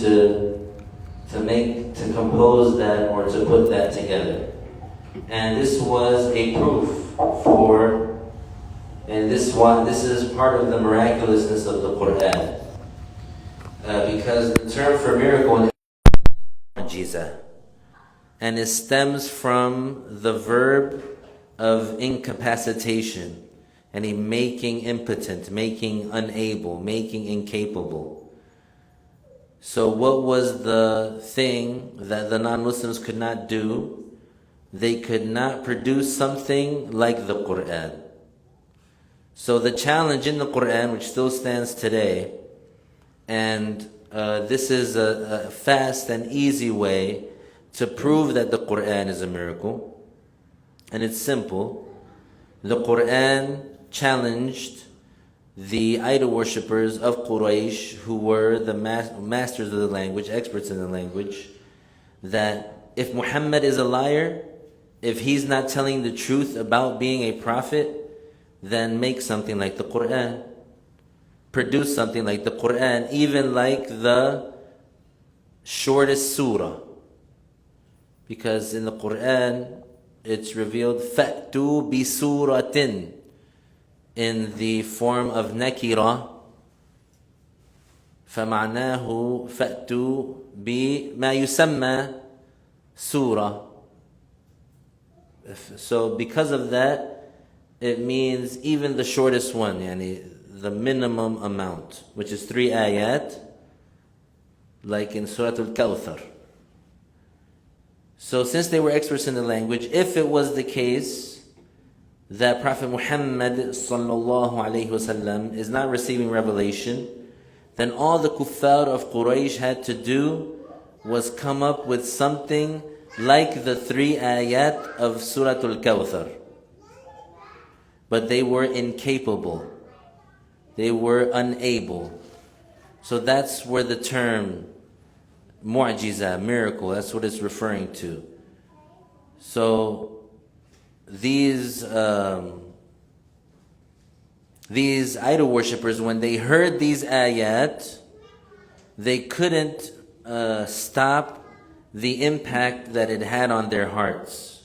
to compose that or to put that together. And this was a proof for, and this is part of the miraculousness of the Quran. Because the term for miracle is mu'jiza, and it stems from the verb of incapacitation, and making impotent, making unable, making incapable. So what was the thing that the non-Muslims could not do? They could not produce something like the Quran. So the challenge in the Quran, which still stands today, and this is a fast and easy way to prove that the Quran is a miracle. And it's simple. The Quran challenged the idol worshippers of Quraysh, who were the masters of the language, experts in the language, that if Muhammad is a liar, if he's not telling the truth about being a prophet, then make something like the Quran. Produce something like the Quran, even like the shortest surah. Because in the Quran, it's revealed, فَأْتُوا بِسُورَةٍ, in the form of nakira. فَمَعْنَاهُ فَأْتُوا بِمَا يُسَمَّى surah. So because of that, it means even the shortest one, yani the minimum amount, which is 3 ayat, like in Surah Al-Kawthar. So since they were experts in the language, if it was the case that Prophet Muhammad sallallahu alaihi wasallam is not receiving revelation, then all the kuffar of Quraysh had to do was come up with something like the 3 ayat of Surah Al-Kawthar. But they were incapable. They were unable. So that's where the term mu'jiza, miracle, that's what it's referring to. So these idol worshippers, when they heard these ayat, they couldn't stop the impact that it had on their hearts.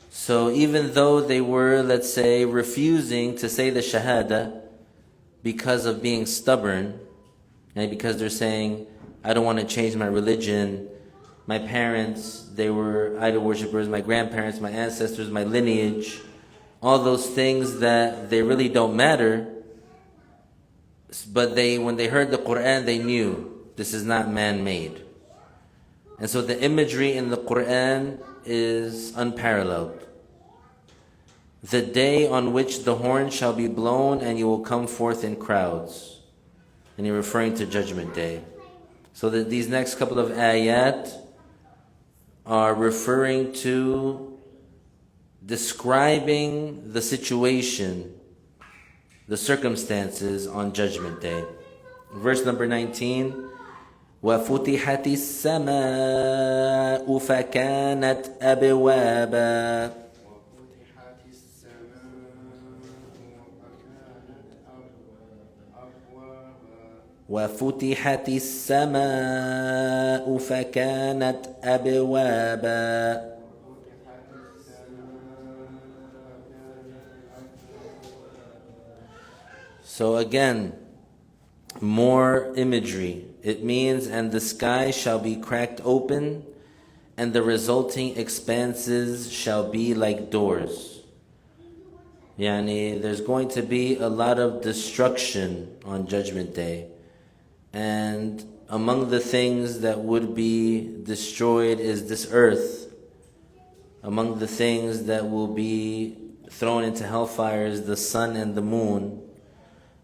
So even though they were, let's say, refusing to say the shahada because of being stubborn, and because they're saying, I don't want to change my religion, my parents, they were idol worshippers, my grandparents, my ancestors, my lineage, all those things that they really don't matter. But when they heard the Quran, they knew this is not man-made. And so the imagery in the Quran is unparalleled. The day on which the horn shall be blown and you will come forth in crowds. And you're referring to Judgment Day. So that these next couple of ayat are referring to describing the situation, the circumstances on Judgment Day. Verse number 19, وَفُتِحَتِ السَّمَاءُ فَكَانَتْ أَبْوَابًا. وَفُتِحَتِ السَّمَاءُ فَكَانَتْ أَبْوَابًا. So again, more imagery. It means, and the sky shall be cracked open, and the resulting expanses shall be like doors. Yani, there's going to be a lot of destruction on Judgment Day. And among the things that would be destroyed is this earth. Among the things that will be thrown into hellfire is the sun and the moon.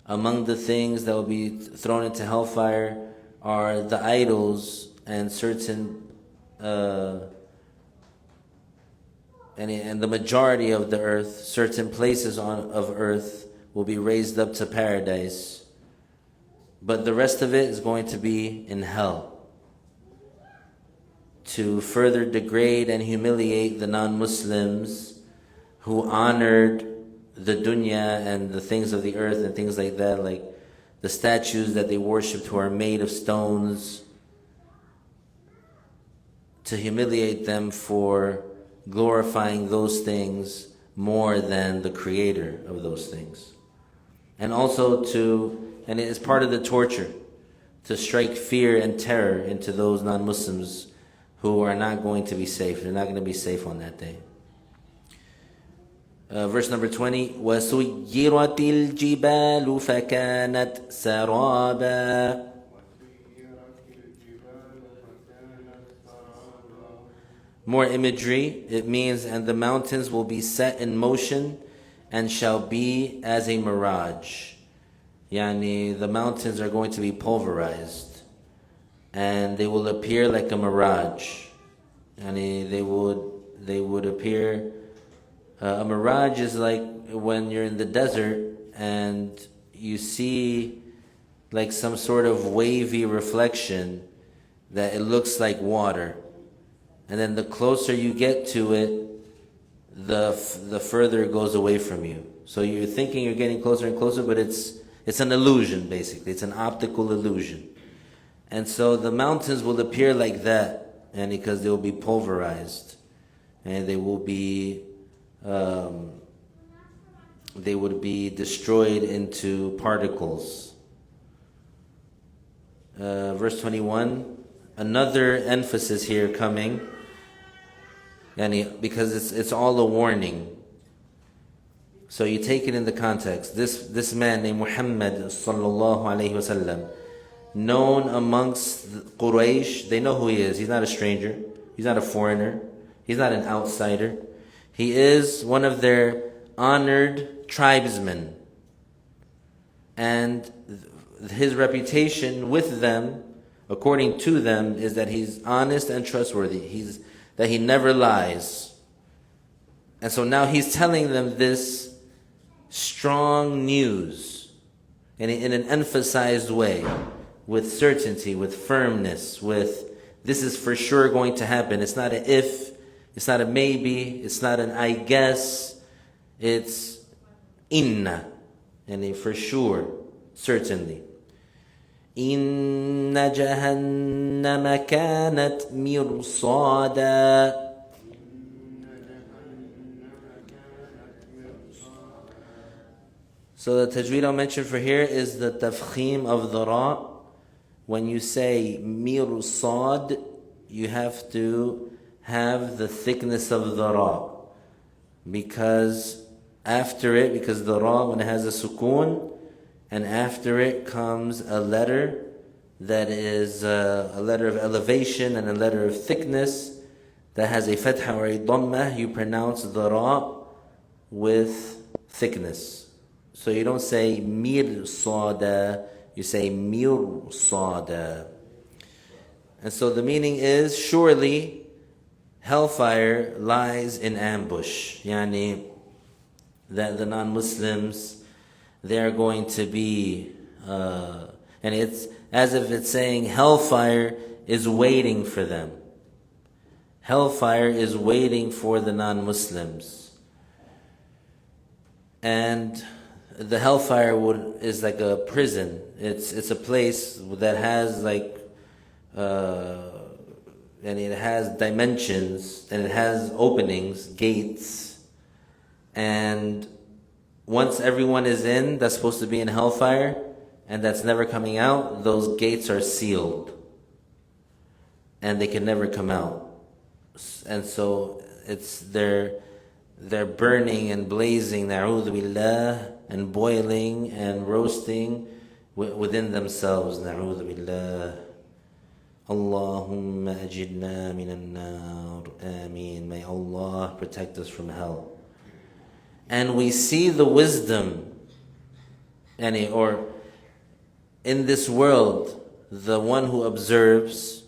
Among the things that will be thrown into hellfire are the idols and certain and the majority of the earth, certain places of earth will be raised up to paradise. But the rest of it is going to be in hell, to further degrade and humiliate the non-Muslims who honored the dunya and the things of the earth and things like that, like the statues that they worshipped who are made of stones, to humiliate them for glorifying those things more than the creator of those things. And also and it is part of the torture, to strike fear and terror into those non-Muslims who are not going to be safe. They're not going to be safe on that day. Verse number 20, وَسُيِّرَتِ الْجِبَالُ فَكَانَتْ سَرَابًا. More imagery, it means, and the mountains will be set in motion and shall be as a mirage. Yani, the mountains are going to be pulverized and they will appear like a mirage. Yani, they would appear. A mirage is like when you're in the desert and you see like some sort of wavy reflection that it looks like water. And then the closer you get to it, the further it goes away from you. So you're thinking you're getting closer and closer, but it's an illusion, basically. It's an optical illusion. And so the mountains will appear like that, and because they will be pulverized, and they would be destroyed into particles. Verse 21, another emphasis here coming, because it's all a warning. So you take it in the context. This man named Muhammad sallallahu alaihi wasallam, known amongst Quraysh, they know who he is. He's not a stranger. He's not a foreigner. He's not an outsider. He is one of their honored tribesmen. And his reputation with them, according to them, is that he's honest and trustworthy. That he never lies. And so now he's telling them this strong news in an emphasized way, with certainty, with firmness, with this is for sure going to happen. It's not a if, it's not a maybe, it's not an I guess, it's inna, and for sure, certainly. Inna jahannama kanat mirsada. So the tajweed I'll mention for here is the tafkhim of the ra. When you say mirsad, you have to have the thickness of the ra. Because the ra, when it has a sukoon, and after it comes a letter that is a letter of elevation and a letter of thickness that has a fatha or a dhammah, you pronounce the ra with thickness. So you don't say mirsada, you say mirsada. And so the meaning is, surely hellfire lies in ambush. Yani, that the non-Muslims, they are going to be, and it's as if it's saying hellfire is waiting for them. Hellfire is waiting for the non-Muslims. And the hellfire is like a prison. It's a place that has and it has dimensions, and it has openings, gates, and once everyone is in that's supposed to be in hellfire and that's never coming out, those gates are sealed and they can never come out. And so they're burning and blazing, na'udhu billah, and boiling and roasting within themselves, na'udhu billah. Allahumma ajidna minan nar. Ameen. May Allah protect us from hell. And we see the wisdom, or in this world, the one who observes,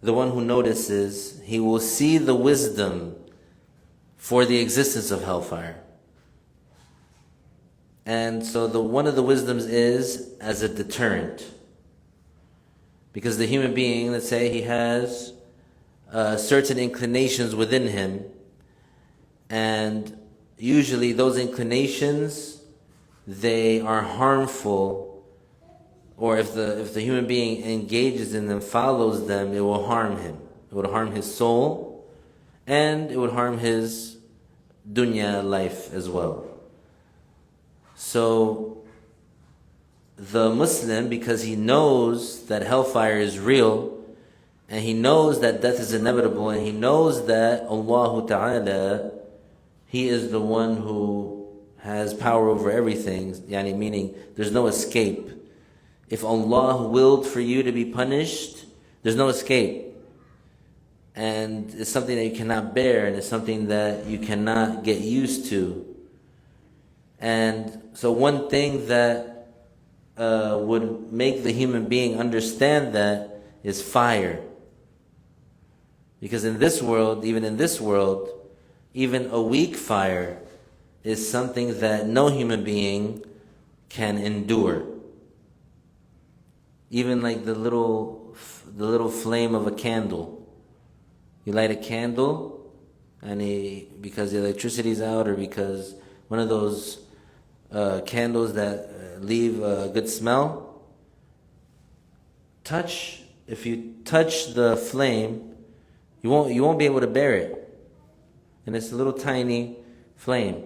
the one who notices, he will see the wisdom for the existence of hellfire. And so one of the wisdoms is as a deterrent. Because the human being, let's say he has certain inclinations within him, and usually those inclinations, they are harmful, or if the human being engages in them, follows them, it will harm him. it would harm his soul, and it would harm his dunya life as well. So the Muslim, because he knows that hellfire is real, and he knows that death is inevitable, and he knows that Allah Ta'ala, He is the one who has power over everything, yani meaning there's no escape. If Allah willed for you to be punished, there's no escape. And it's something that you cannot bear, and it's something that you cannot get used to. And so one thing that would make the human being understand that is fire. Because in this world, even a weak fire is something that no human being can endure. Even like the little flame of a candle. You light a candle, and because the electricity's out, or because one of those candles that leave a good smell, if you touch the flame, you won't be able to bear it. And it's a little tiny flame.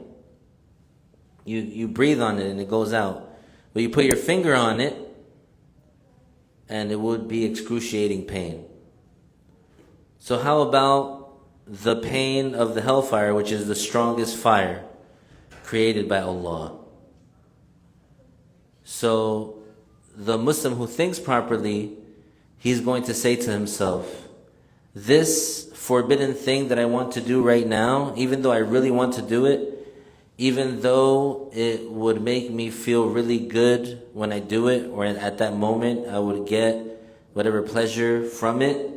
You breathe on it and it goes out. But you put your finger on it, and it would be excruciating pain. So how about the pain of the hellfire, which is the strongest fire created by Allah? So the Muslim who thinks properly, he's going to say to himself, this forbidden thing that I want to do right now, even though I really want to do it, even though it would make me feel really good when I do it, or at that moment I would get whatever pleasure from it,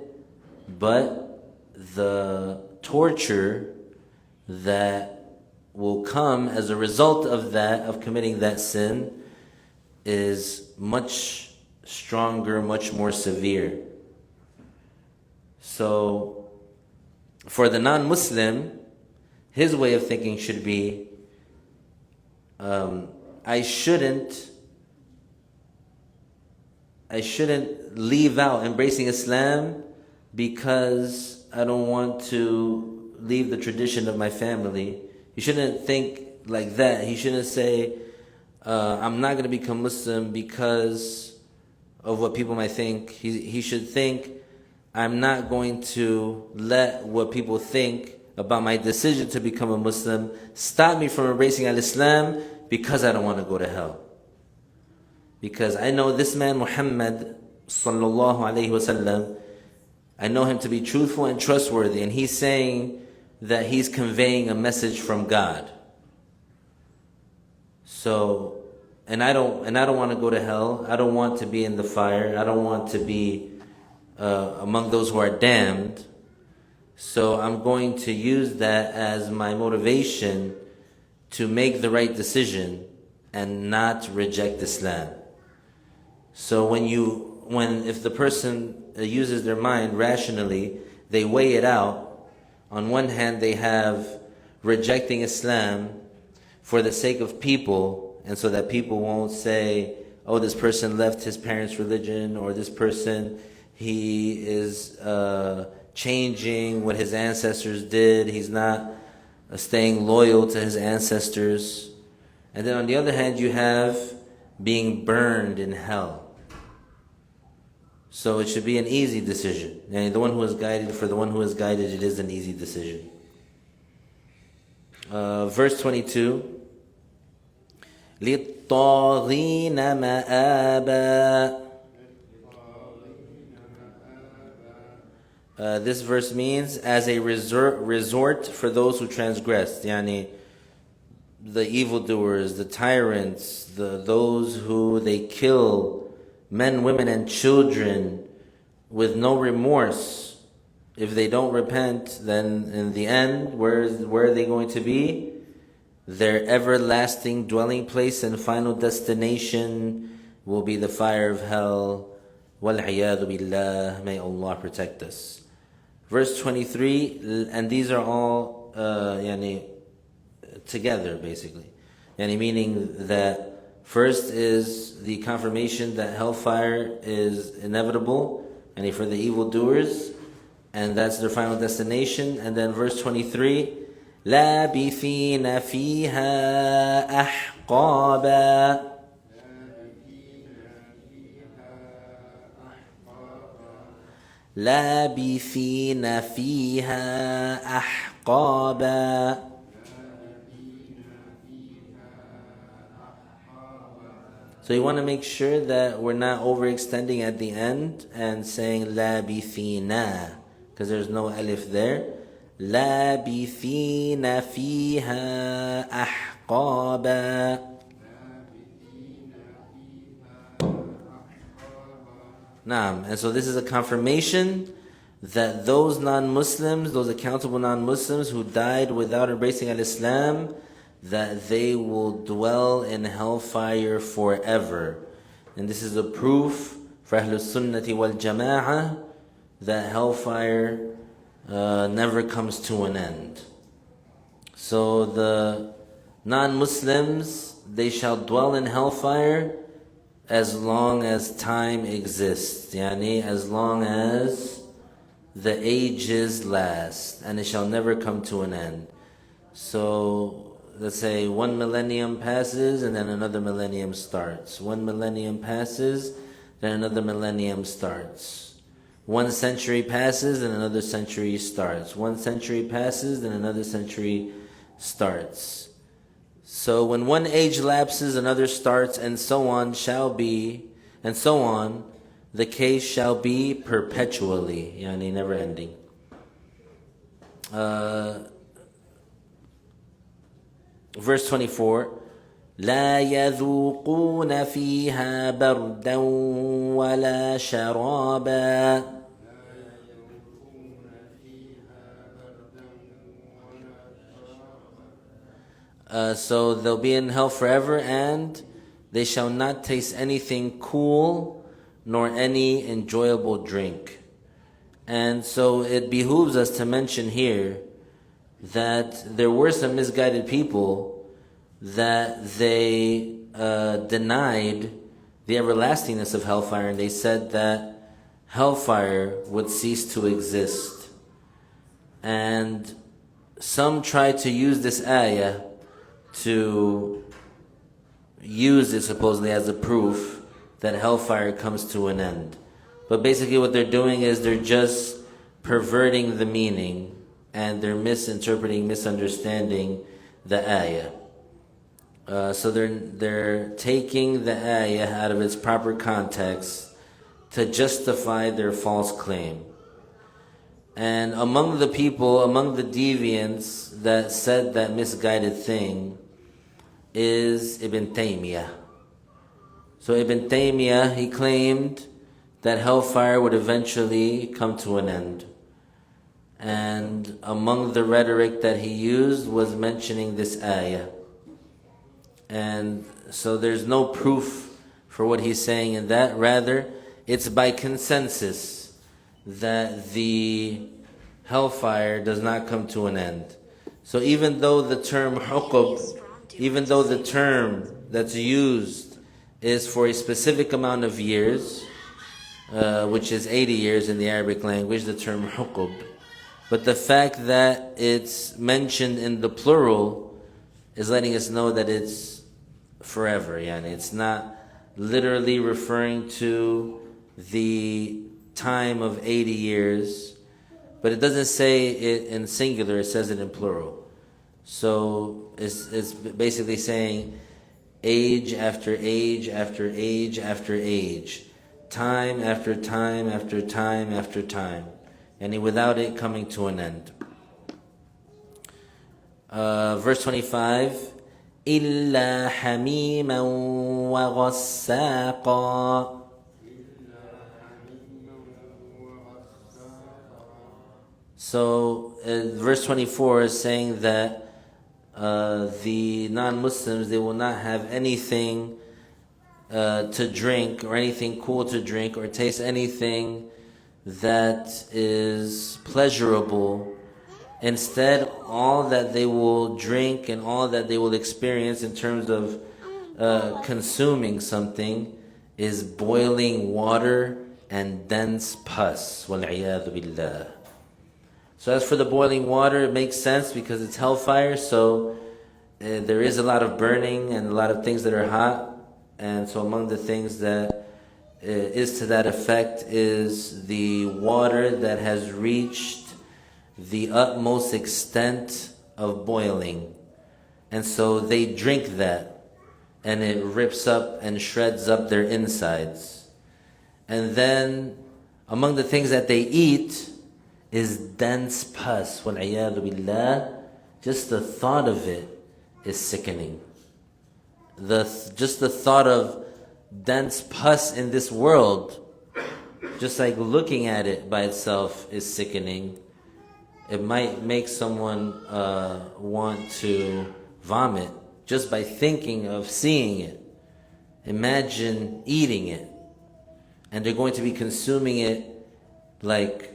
but the torture that will come as a result of that, of committing that sin, is much stronger, much more severe. So, for the non-Muslim, his way of thinking should be, I shouldn't leave out embracing Islam because I don't want to leave the tradition of my family. He shouldn't think like that. He shouldn't say, I'm not going to become Muslim because of what people might think. He should think, I'm not going to let what people think about my decision to become a Muslim stop me from embracing al-Islam because I don't want to go to hell. Because I know this man Muhammad sallallahu alayhi wasallam, I know him to be truthful and trustworthy, and he's saying that he's conveying a message from God. So, and I don't want to go to hell. I don't want to be in the fire. I don't want to be among those who are damned. So I'm going to use that as my motivation to make the right decision and not reject Islam. So if the person uses their mind rationally, they weigh it out. On one hand, they have rejecting Islam for the sake of people, and so that people won't say, oh, this person left his parents' religion, or this person, he is changing what his ancestors did. He's not staying loyal to his ancestors. And then on the other hand, you have being burned in hell. So it should be an easy decision. And for the one who is guided, it is an easy decision. Verse 22. لِلطَّاغِينَ مَآبًا. This verse means as a resort for those who transgressed. Yani the evildoers, the tyrants, those who they kill men, women, and children with no remorse. If they don't repent, then in the end, where are they going to be? Their everlasting dwelling place and final destination will be the fire of hell. وَالْعِيَاذُ بِاللَّهِ. May Allah protect us. Verse 23, and these are all together basically. Meaning that first is the confirmation that hellfire is inevitable, and for the evildoers, and that's their final destination. And then verse 23, لَابِثِينَ فِيهَا أَحْقَابًا. لَابِثِينَ فِيهَا أَحْقَابًا. So you want to make sure that we're not overextending at the end and saying لَابِثِينَ, because there's no alif there. لَابِثِينَ فِيهَا أَحْقَابًا. Naam. And so this is a confirmation that those non-Muslims, those accountable non-Muslims who died without embracing al-Islam, that they will dwell in hellfire forever. And this is a proof for Ahlul Sunnati wal Jama'ah that hellfire never comes to an end. So the non-Muslims, they shall dwell in hellfire as long as time exists, yani as long as the ages last, and it shall never come to an end. So let's say 1 millennium passes and then another millennium starts. 1 millennium passes, then another millennium starts. 1 century passes and another century starts. 1 century passes, then another century starts. So when one age lapses, another starts, and so on shall be, and so on, the case shall be perpetually, yani never ending. Verse 24, لا يذوقون فيها بردا ولا شرابا. So they'll be in hell forever, and they shall not taste anything cool nor any enjoyable drink. And so it behooves us to mention here that there were some misguided people that they denied the everlastingness of hellfire, and they said that hellfire would cease to exist. And some tried to use this ayah to use it supposedly as a proof that hellfire comes to an end. But basically what they're doing is they're just perverting the meaning, and they're misinterpreting, misunderstanding the ayah. So they're taking the ayah out of its proper context to justify their false claim. And among the people, among the deviants that said that misguided thing is Ibn Taymiyyah. So Ibn Taymiyyah, he claimed that hellfire would eventually come to an end. And among the rhetoric that he used was mentioning this ayah. And so there's no proof for what he's saying in that. Rather, it's by consensus that the hellfire does not come to an end. So even though the term huqub, even though the term that's used is for a specific amount of years, which is 80 years in the Arabic language, the term huqub, but the fact that it's mentioned in the plural is letting us know that it's forever. Yani it's not literally referring to the time of 80 years, but it doesn't say it in singular, it says it in plural. So it's basically saying age after age after age after age, time after time after time after time, and without it coming to an end. Verse 25, إِلَّا حَمِيمًا وَغَسَّاقًا. So verse 24 is saying that the non-Muslims, they will not have anything to drink or anything cool to drink or taste anything that is pleasurable. Instead, all that they will drink and all that they will experience in terms of consuming something is boiling water and dense pus. وَالْعِيَاذُ بِاللَّهِ. So as for the boiling water, it makes sense because it's hellfire, so there is a lot of burning and a lot of things that are hot. And so among the things that is to that effect is the water that has reached the utmost extent of boiling. And so they drink that, and it rips up and shreds up their insides. And then among the things that they eat is dense pus. وَالْعِيَاذُ بِاللَّهِ. Just the thought of it is sickening. Just the thought of dense pus in this world, just like looking at it by itself is sickening. It might make someone want to vomit just by thinking of seeing it. Imagine eating it. And they're going to be consuming it like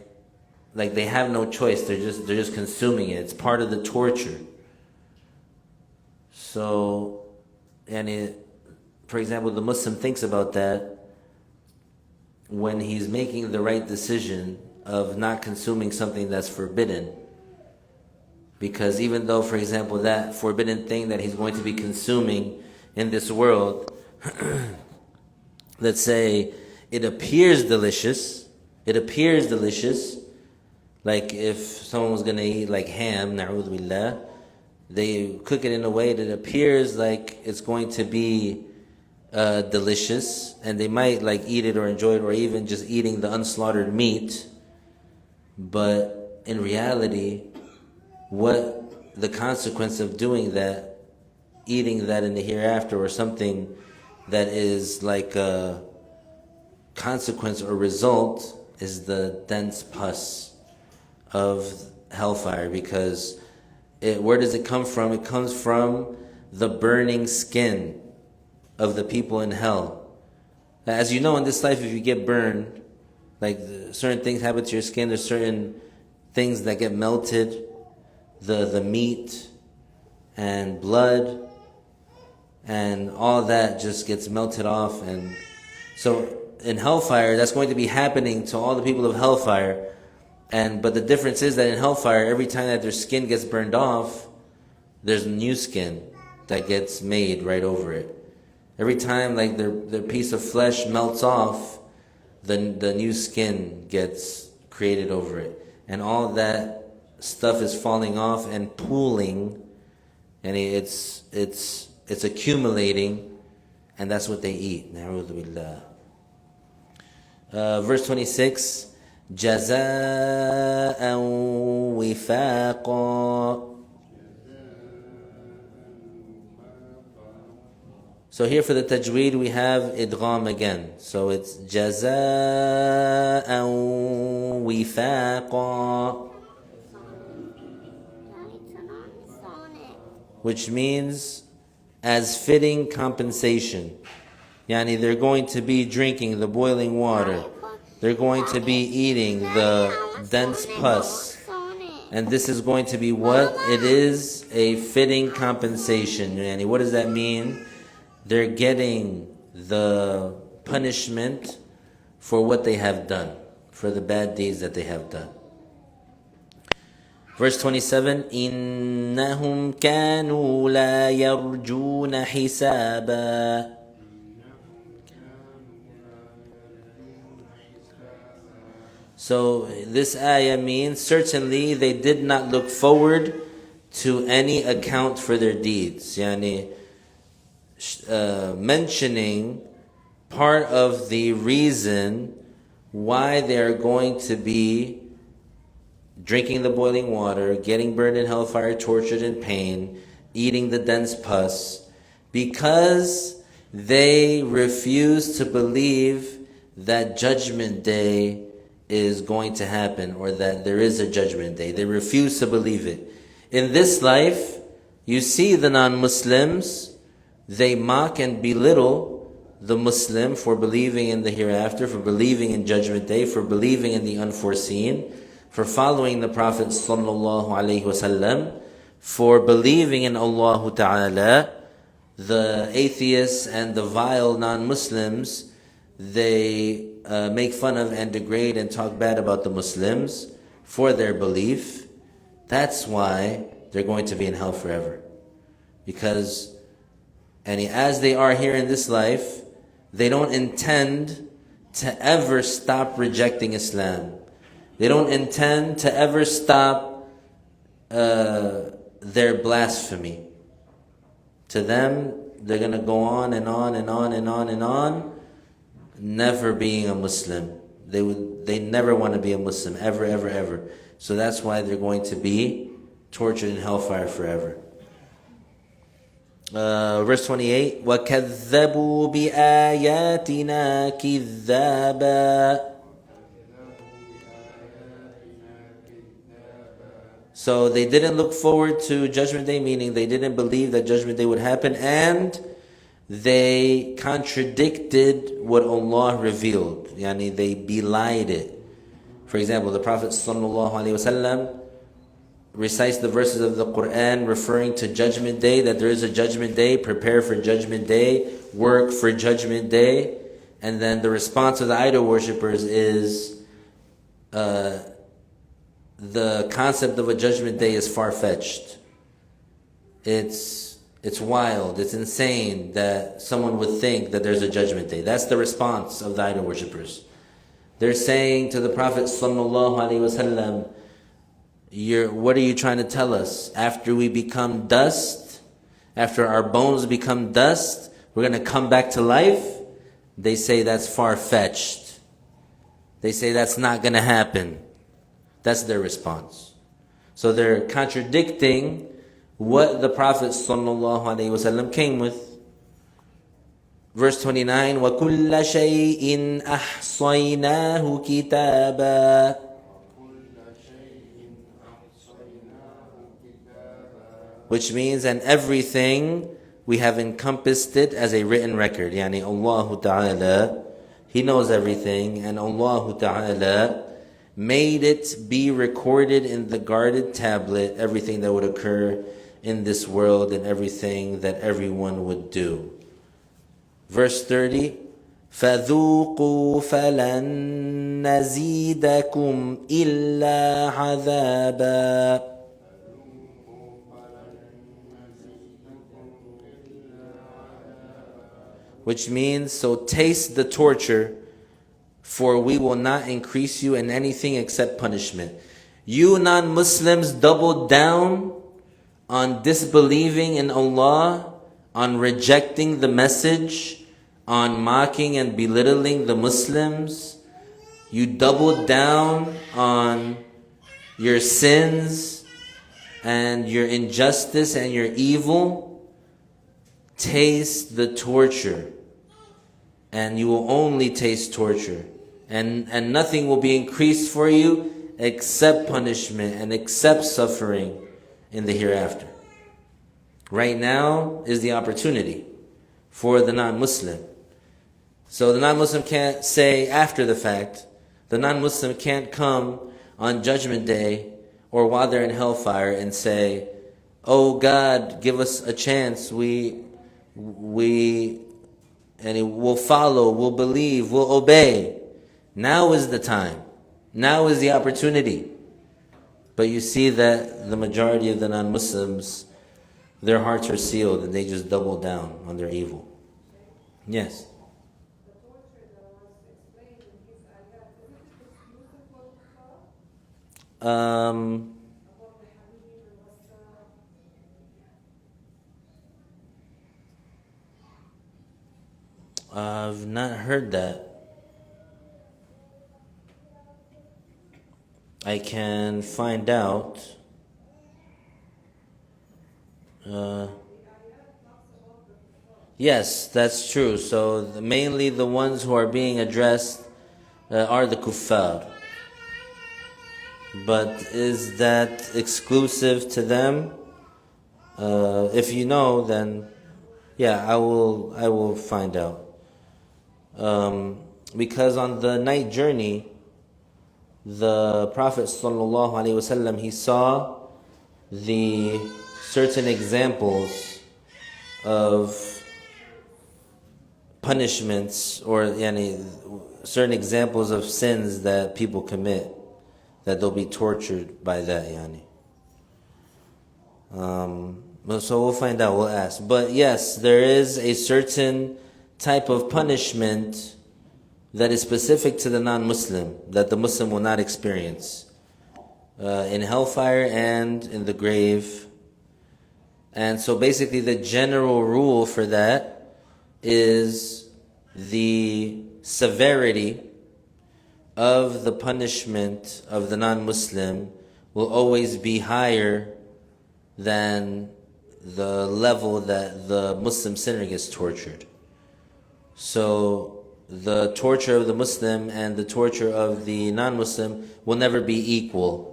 they have no choice. They're just consuming it. It's part of the torture. So, for example, the Muslim thinks about that when he's making the right decision of not consuming something that's forbidden. Because even though, for example, that forbidden thing that he's going to be consuming in this world, let's say it appears delicious, like if someone was going to eat like ham, na'udhu billah, they cook it in a way that appears like it's going to be delicious, and they might like eat it or enjoy it, or even just eating the unslaughtered meat. But in reality, what the consequence of doing that, eating that in the hereafter, or something that is like a consequence or result, is the dense pus of hellfire. Because where does it come from? It comes from the burning skin of the people in hell. As you know, in this life, if you get burned, like certain things happen to your skin, there's certain things that get melted, the meat and blood and all that just gets melted off. And so in hellfire, that's going to be happening to all the people of hellfire. But the difference is that in hellfire, every time that their skin gets burned off, there's new skin that gets made right over it. Every time like their piece of flesh melts off, the new skin gets created over it. And all that stuff is falling off and pooling, and it's accumulating, and that's what they eat. Na'udhu billah. Verse 26, جَزَاءً وِفَاقًا. So here for the tajweed we have idgham again. So it's جَزَاءً وِفَاقًا, which means as fitting compensation. Yani they're going to be drinking the boiling water. They're going to be eating the dense pus. And this is going to be what? It is a fitting compensation. Yani what does that mean? They're getting the punishment for what they have done, for the bad deeds that they have done. Verse 27, إِنَّهُمْ كَانُوا لَا يَرْجُونَ حِسَابًا. So this ayah means certainly they did not look forward to any account for their deeds. Yani mentioning part of the reason why they are going to be drinking the boiling water, getting burned in hellfire, tortured in pain, eating the dense pus, because they refuse to believe that judgment day is going to happen, or that there is a judgment day. They refuse to believe it. In this life, you see the non-Muslims, they mock and belittle the Muslim for believing in the hereafter, for believing in judgment day, for believing in the unforeseen, for following the Prophet sallallahu alaihi wasallam, for believing in Allah Ta'ala. The atheists and the vile non-Muslims, they make fun of and degrade and talk bad about the Muslims for their belief, that's why they're going to be in hell forever. Because, and as they are here in this life, they don't intend to ever stop rejecting Islam. They don't intend to ever stop their blasphemy. To them, they're going to go on and on and on and on and on, never being a Muslim. They never want to be a Muslim, ever, ever, ever. So that's why they're going to be tortured in hellfire forever. Verse 28, وَكَذَّبُوا بِآيَاتِنَا كِذَّابًا. So they didn't look forward to Judgment Day, meaning they didn't believe that Judgment Day would happen, and they contradicted what Allah revealed. Yani they belied it. For example, the Prophet ﷺ recites the verses of the Quran referring to Judgment Day, that there is a Judgment Day, prepare for Judgment Day, work for Judgment Day. And then the response of the idol worshippers is the concept of a Judgment Day is far-fetched. It's wild, it's insane that someone would think that there's a Judgment Day. That's the response of the idol worshippers. They're saying to the Prophet ﷺ, what are you trying to tell us? After we become dust, after our bones become dust, we're going to come back to life? They say that's far-fetched. They say that's not going to happen. That's their response. So they're contradicting what the Prophet ﷺ came with. Verse 29, وَكُلَّ شَيْءٍ أَحْصَيْنَاهُ كِتَابًا. Which means, and everything we have encompassed it as a written record. Yani Allah Ta'ala, He knows everything, and Allah Ta'ala made it be recorded in the guarded tablet, everything that would occur in this world and everything that everyone would do. Verse 30, فَذُوقُوا فَلَن نَّزِيدَكُمْ إِلَّا عَذَابًا. Which means, so taste the torture, for we will not increase you in anything except punishment. You non-Muslims doubled down on disbelieving in Allah, on rejecting the message, on mocking and belittling the Muslims. You doubled down on your sins and your injustice and your evil. Taste the torture, and you will only taste torture, and nothing will be increased for you except punishment and except suffering in the hereafter. Right now is the opportunity for the non-Muslim. So the non-Muslim can't say after the fact. The non-Muslim can't come on Judgment Day or while they're in hellfire and say, "Oh God, give us a chance. We will follow, we'll believe, we'll obey." Now is the time. Now is the opportunity. But you see that the majority of the non-Muslims, their hearts are sealed and they just double down on their evil. Yes? I've not heard that. I can find out. Yes, that's true. So mainly the ones who are being addressed are the kuffar. But is that exclusive to them? If you know, then yeah, I will find out. Because on the night journey, the Prophet ﷺ, he saw the certain examples of punishments, or certain examples of sins that people commit that they'll be tortured by that, yani. So we'll find out, we'll ask. But yes, there is a certain type of punishment that is specific to the non-Muslim, that the Muslim will not experience. In hellfire and in the grave. And so basically the general rule for that is the severity of the punishment of the non-Muslim will always be higher than the level that the Muslim sinner gets tortured. So the torture of the Muslim and the torture of the non-Muslim will never be equal.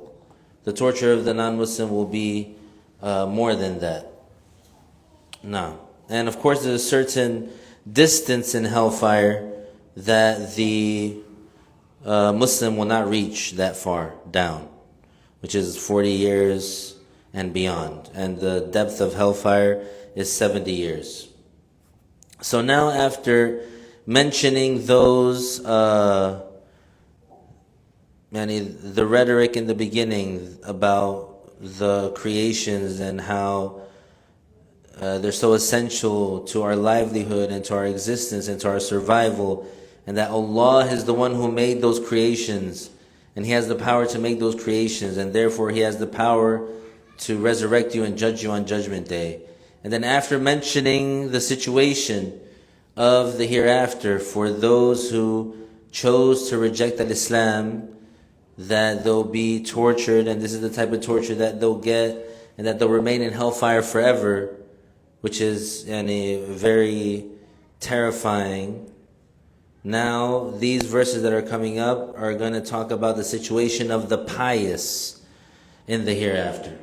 The torture of the non-Muslim will be more than that. No. And of course there's a certain distance in hellfire that the Muslim will not reach that far down, which is 40 years and beyond. And the depth of hellfire is 70 years. So now after mentioning those, the rhetoric in the beginning about the creations and how they're so essential to our livelihood and to our existence and to our survival, and that Allah is the one who made those creations, and He has the power to make those creations, and therefore He has the power to resurrect you and judge you on Judgment Day. And then after mentioning the situation of the hereafter for those who chose to reject Islam, that they'll be tortured, and this is the type of torture that they'll get, and that they'll remain in hellfire forever, which is very terrifying. Now, these verses that are coming up are going to talk about the situation of the pious in the hereafter.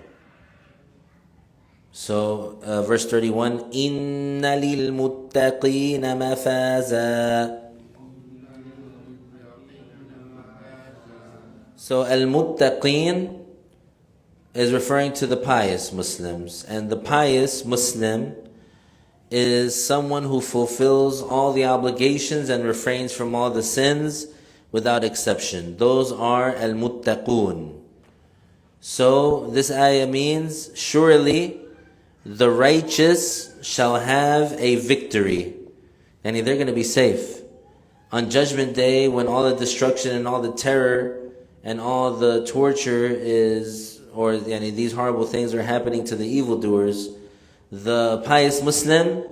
So, verse 31, إِنَّ لِلْمُتَّقِينَ مَفَازًا. So, al-muttaqeen is referring to the pious Muslims. And the pious Muslim is someone who fulfills all the obligations and refrains from all the sins without exception. Those are al-muttaqoon. So this ayah means, surely the righteous shall have a victory. And they're going to be safe. On Judgment Day, when all the destruction and all the terror and all the torture is, or these horrible things are happening to the evildoers, the pious Muslim,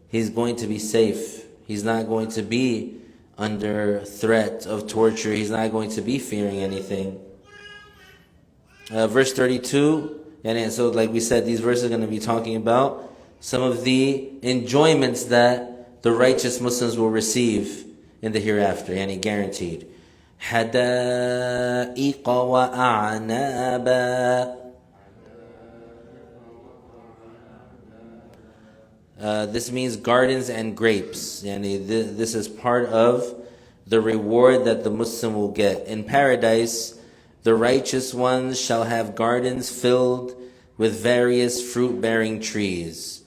he's going to be safe. He's not going to be under threat of torture. He's not going to be fearing anything. Verse 32, and so like we said, these verses are going to be talking about some of the enjoyments that the righteous Muslims will receive in the hereafter, guaranteed. حَدَائِقَ وَأَعْنَابًا. This means gardens and grapes. This is part of the reward that the Muslim will get. In paradise, the righteous ones shall have gardens filled with various fruit-bearing trees.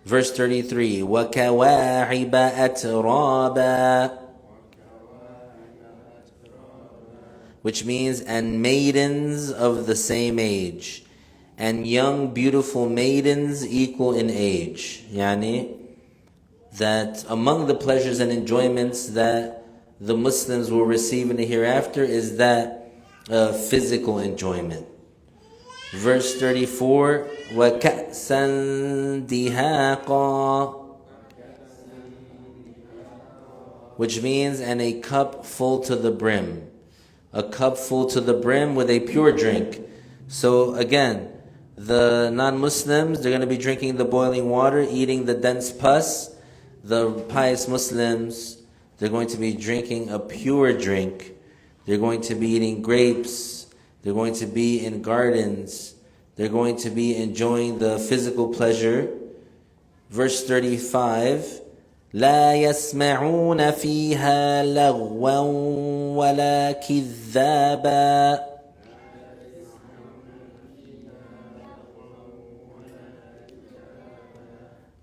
Verse 33, وَكَوَاعِبَ أَتْرَابًا. Which means, and maidens of the same age, and young beautiful maidens equal in age. That among the pleasures and enjoyments that the Muslims will receive in the hereafter is that physical enjoyment. Verse 34, وَكَأْسًا دِهَاقًا. Which means, and a cup full to the brim. A cup full to the brim with a pure drink. So again, the non-Muslims, they're going to be drinking the boiling water, eating the dense pus. The pious Muslims, they're going to be drinking a pure drink. They're going to be eating grapes. They're going to be in gardens. They're going to be enjoying the physical pleasure. Verse 35, لا يسمعون فيها لغوا ولا كذابا.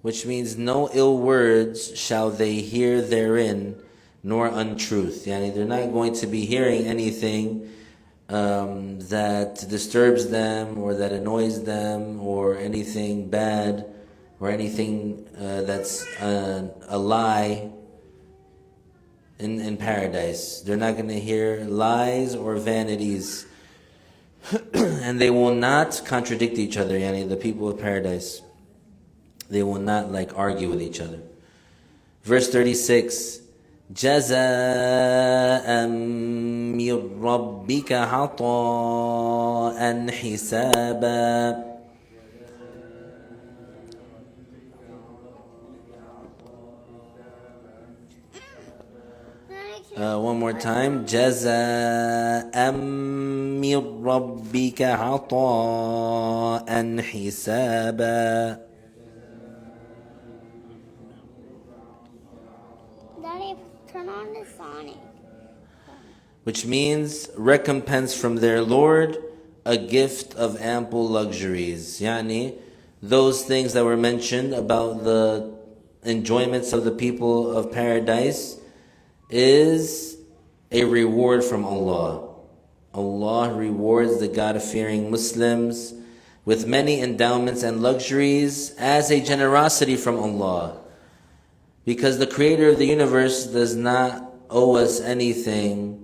Which means no ill words shall they hear therein, nor untruth. They're not going to be hearing anything that disturbs them or that annoys them or anything bad or anything that's a lie in paradise. They're not going to hear lies or vanities. And they will not contradict each other, yani the people of paradise. They will not argue with each other. Verse 36, جَزَاءً مِّن رَبِّكَ عَطَاءً حِسَابًا. One more time. جَزَاءً مِّن رَبِّكَ عَطَاءً حِسَابًا. Daddy, turn on the Sonic. Which means recompense from their Lord, a gift of ample luxuries. Yani, those things that were mentioned about the enjoyments of the people of paradise is a reward from Allah. Allah rewards the God-fearing Muslims with many endowments and luxuries as a generosity from Allah. Because the Creator of the universe does not owe us anything.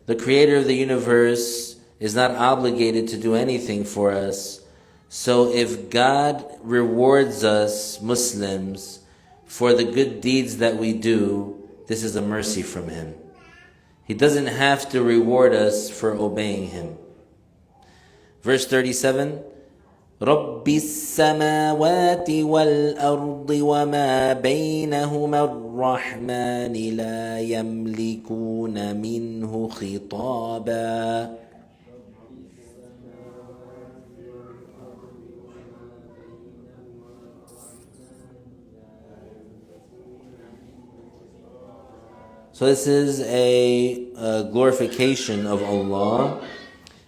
The Creator of the universe is not obligated to do anything for us. So if God rewards us, Muslims, for the good deeds that we do, this is a mercy from Him. He doesn't have to reward us for obeying Him. Verse 37, رَبِّ السَّمَاوَاتِ وَالْأَرْضِ وَمَا بَيْنَهُمَا الرَّحْمَنِ لَا يَمْلِكُونَ مِنْهُ خِطَابًا. So this is a glorification of Allah.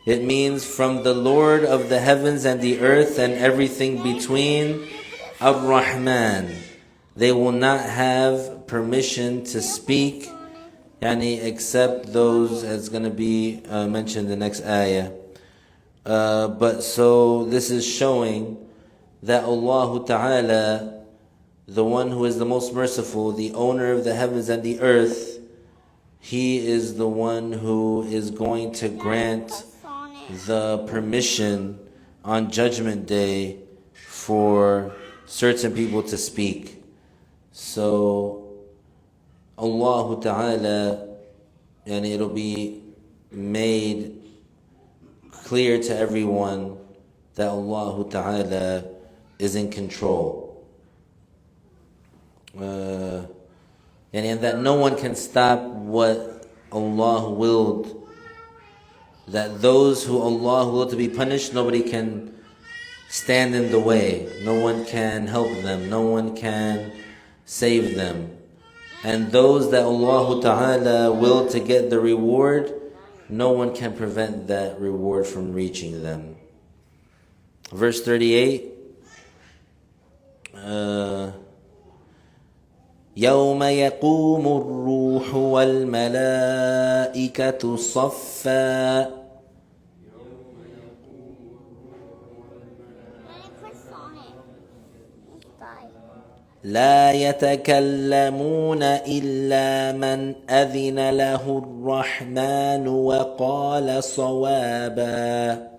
It means from the Lord of the heavens and the earth and everything between, Ar-Rahman. They will not have permission to speak, yani except those, as going to be mentioned in the next ayah. But so this is showing that Allah Ta'ala, the one who is the most merciful, the owner of the heavens and the earth, He is the one who is going to grant the permission on Judgment Day for certain people to speak. So Allah Ta'ala, and it'll be made clear to everyone that Allah Ta'ala is in control. And that no one can stop what Allah willed. That those who Allah willed to be punished, nobody can stand in the way. No one can help them. No one can save them. And those that Allah Ta'ala willed to get the reward, no one can prevent that reward from reaching them. Verse 38. يوم يقوم الروح والملائكة صفا. لا يتكلمون إلا من أذن له الرحمن وقال صوابا.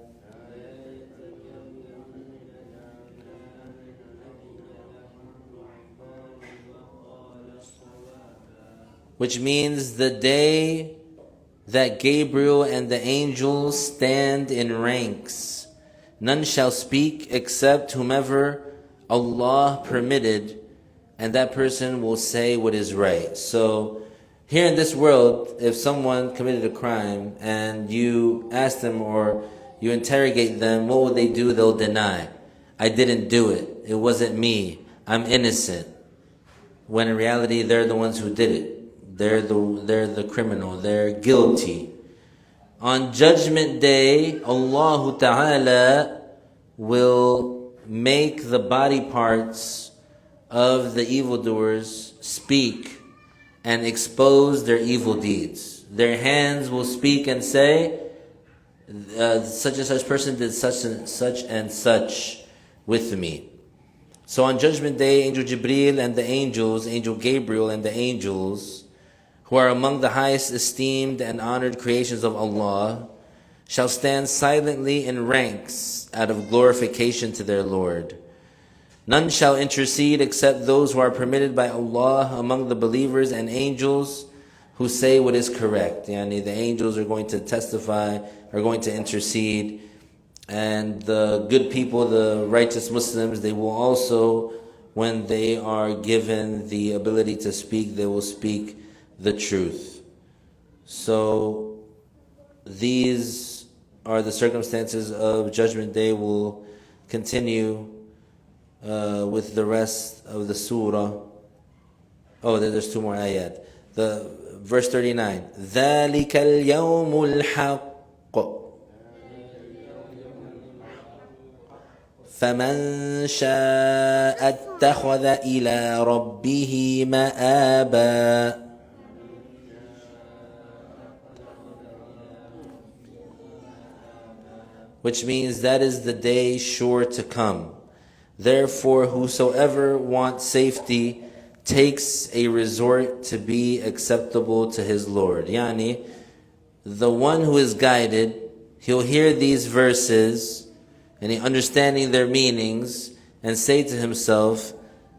Which means the day that Gabriel and the angels stand in ranks, none shall speak except whomever Allah permitted, and that person will say what is right. So here in this world, if someone committed a crime and you ask them or you interrogate them, what will they do? They'll deny. I didn't do it. It wasn't me. I'm innocent. When in reality, they're the ones who did it. They're the criminal. They're guilty. On Judgment Day, Allah Ta'ala will make the body parts of the evildoers speak and expose their evil deeds. Their hands will speak and say, such and such person did such and such with me. So on Judgment Day, Angel Jibreel and the angels, Angel Gabriel and the angels, who are among the highest esteemed and honored creations of Allah, shall stand silently in ranks out of glorification to their Lord. None shall intercede except those who are permitted by Allah among the believers and angels who say what is correct. Yani the angels are going to testify, are going to intercede, and the good people, the righteous Muslims, they will also, when they are given the ability to speak, they will speak the truth. So these are the circumstances of Judgment Day. We'll continue with the rest of the surah. Oh, there's two more ayat. The verse 39. ذَلِكَ الْيَوْمُ الْحَقُّ فَمَنْ شَاءَ اتَّخَذَ إِلَى رَبِّهِ مَآبًا. Which means that is the day sure to come. Therefore, whosoever wants safety takes a resort to be acceptable to his Lord. Yani, the one who is guided, he'll hear these verses and he understanding their meanings and say to himself,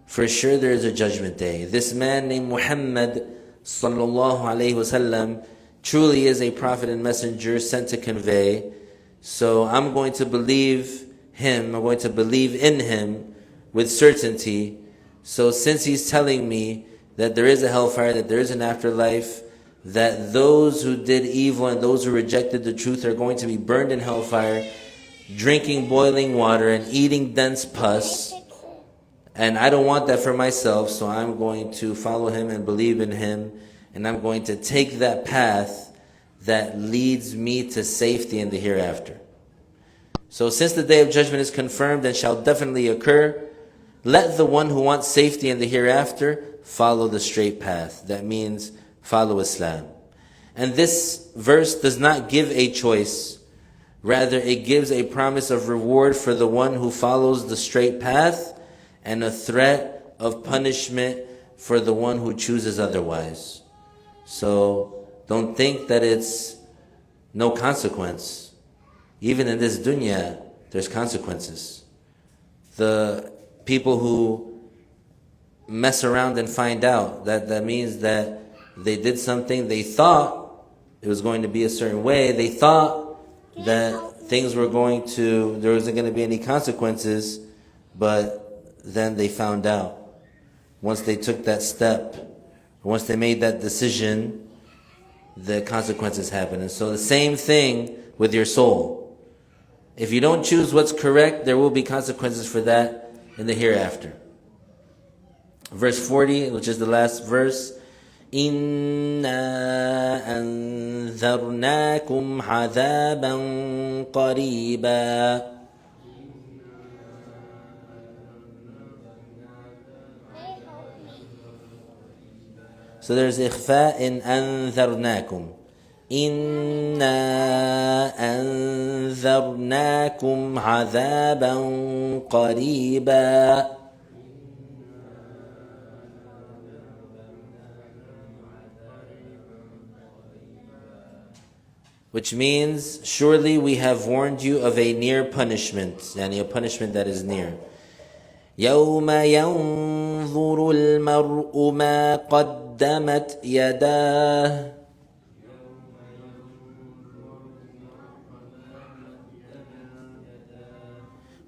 for sure there is a judgment day. This man named Muhammad sallallahu alaihi wasallam truly is a prophet and messenger sent to convey. So I'm going to believe him, I'm going to believe in him with certainty. So since he's telling me that there is a hellfire, that there is an afterlife, that those who did evil and those who rejected the truth are going to be burned in hellfire, drinking boiling water and eating dense pus, and I don't want that for myself, so I'm going to follow him and believe in him, and I'm going to take that path that leads me to safety in the hereafter. So since the day of judgment is confirmed and shall definitely occur, let the one who wants safety in the hereafter follow the straight path. That means follow Islam. And this verse does not give a choice. Rather, it gives a promise of reward for the one who follows the straight path and a threat of punishment for the one who chooses otherwise. So don't think that it's no consequence. Even in this dunya, there's consequences. The people who mess around and find out, that means that they did something, they thought it was going to be a certain way, they thought that things were going to, there wasn't going to be any consequences, but then they found out. Once they took that step, once they made that decision, the consequences happen. And so the same thing with your soul. If you don't choose what's correct, there will be consequences for that in the hereafter. Verse 40, which is the last verse. إِنَّا أَنذَرْنَاكُمْ عَذَابًا قَرِيبًا. So there's إخفاء in أنذرناكم. إِنَّا أَنذَرْنَاكُمْ عَذَابًا قَرِيبًا. Which means, surely we have warned you of a near punishment, yani a punishment that is near. يَوْمَ يَنْظُرُ الْمَرْءُ مَا قَدَّمَتْ يَدَاهُ.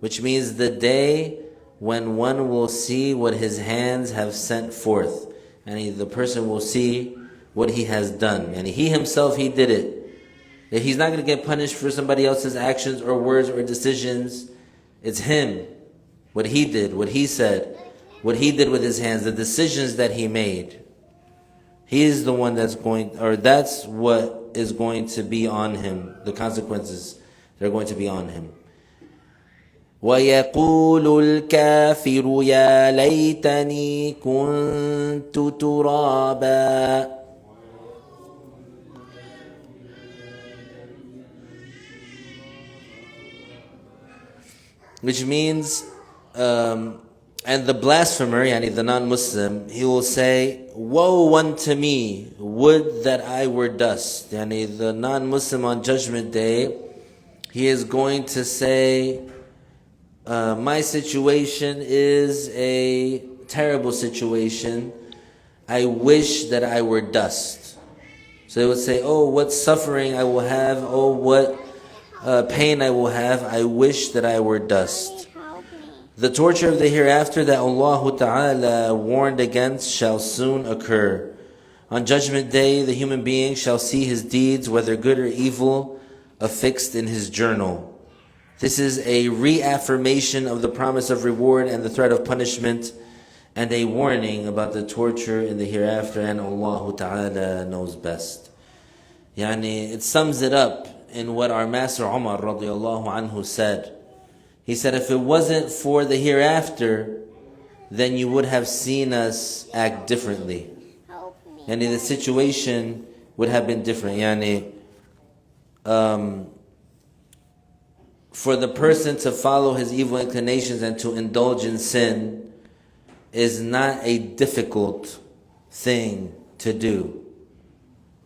Which means the day when one will see what his hands have sent forth. And the person will see what he has done. And he himself, he did it. That he's not going to get punished for somebody else's actions or words or decisions. It's him. What he did, what he said, what he did with his hands, the decisions that he made. He is the one that's going, or that's what is going to be on him. The consequences, they're going to be on him. وَيَقُولُ الْكَافِرُ يَا لَيْتَنِي كُنْتُ تُرَابًا. which means, and the blasphemer, yani the non-Muslim, he will say, woe unto me, would that I were dust. Yani the non-Muslim on Judgment Day, he is going to say, my situation is a terrible situation. I wish that I were dust. So they would say, oh, what suffering I will have, oh, what pain I will have, I wish that I were dust. The torture of the hereafter that Allah Ta'ala warned against shall soon occur. On Judgment Day, the human being shall see his deeds, whether good or evil, affixed in his journal. This is a reaffirmation of the promise of reward and the threat of punishment, and a warning about the torture in the hereafter, and Allah Ta'ala knows best. Yani, it sums it up in what our Master Umar radiallahu anhu said. He said, if it wasn't for the hereafter, then you would have seen us act differently. Yani, the situation would have been different. Yani, for the person to follow his evil inclinations and to indulge in sin is not a difficult thing to do.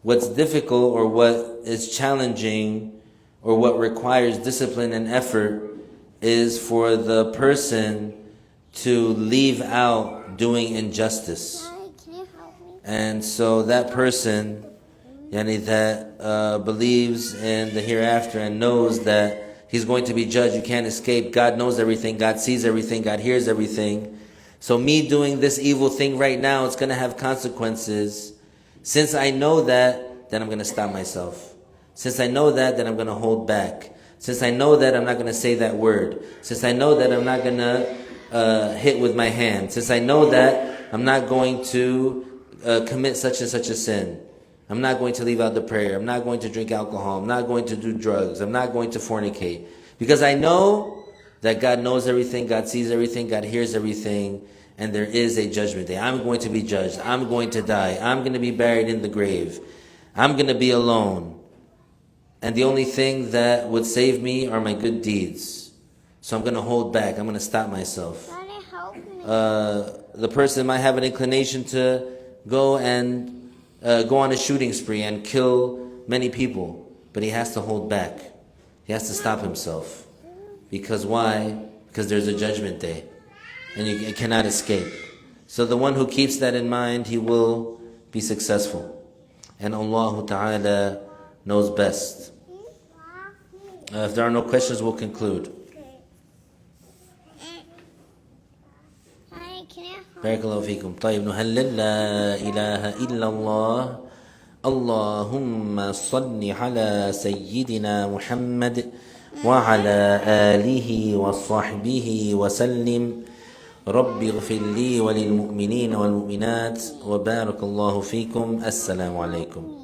What's difficult, or what is challenging, or what requires discipline and effort, is for the person to leave out doing injustice. Daddy, can you help me? And so that person, that believes in the hereafter and knows that he's going to be judged, you can't escape. God knows everything, God sees everything, God hears everything. So me doing this evil thing right now, it's going to have consequences. Since I know that, then I'm going to stop myself. Since I know that, then I'm going to hold back. Since I know that, I'm not going to say that word. Since I know that, I'm not going to hit with my hand. Since I know that, I'm not going to commit such and such a sin. I'm not going to leave out the prayer. I'm not going to drink alcohol. I'm not going to do drugs. I'm not going to fornicate. Because I know that God knows everything, God sees everything, God hears everything, and there is a judgment day. I'm going to be judged. I'm going to die. I'm going to be buried in the grave. I'm going to be alone. And the only thing that would save me are my good deeds. So I'm going to hold back. I'm going to stop myself. Daddy, help me. The person might have an inclination to go on a shooting spree and kill many people. But he has to hold back. He has to stop himself. Because why? Because there's a judgment day. And you cannot escape. So the one who keeps that in mind, he will be successful. And Allah Ta'ala knows best. If there are no questions, we'll conclude. Daddy, can you help me? بارك الله فيكم. طيب نهلل لا إله إلا الله. اللهم صل على سيدنا محمد وعلى آله وصحبه وسلم. رب اغفر لي وللمؤمنين والمؤمنات وبارك الله فيكم. السلام عليكم.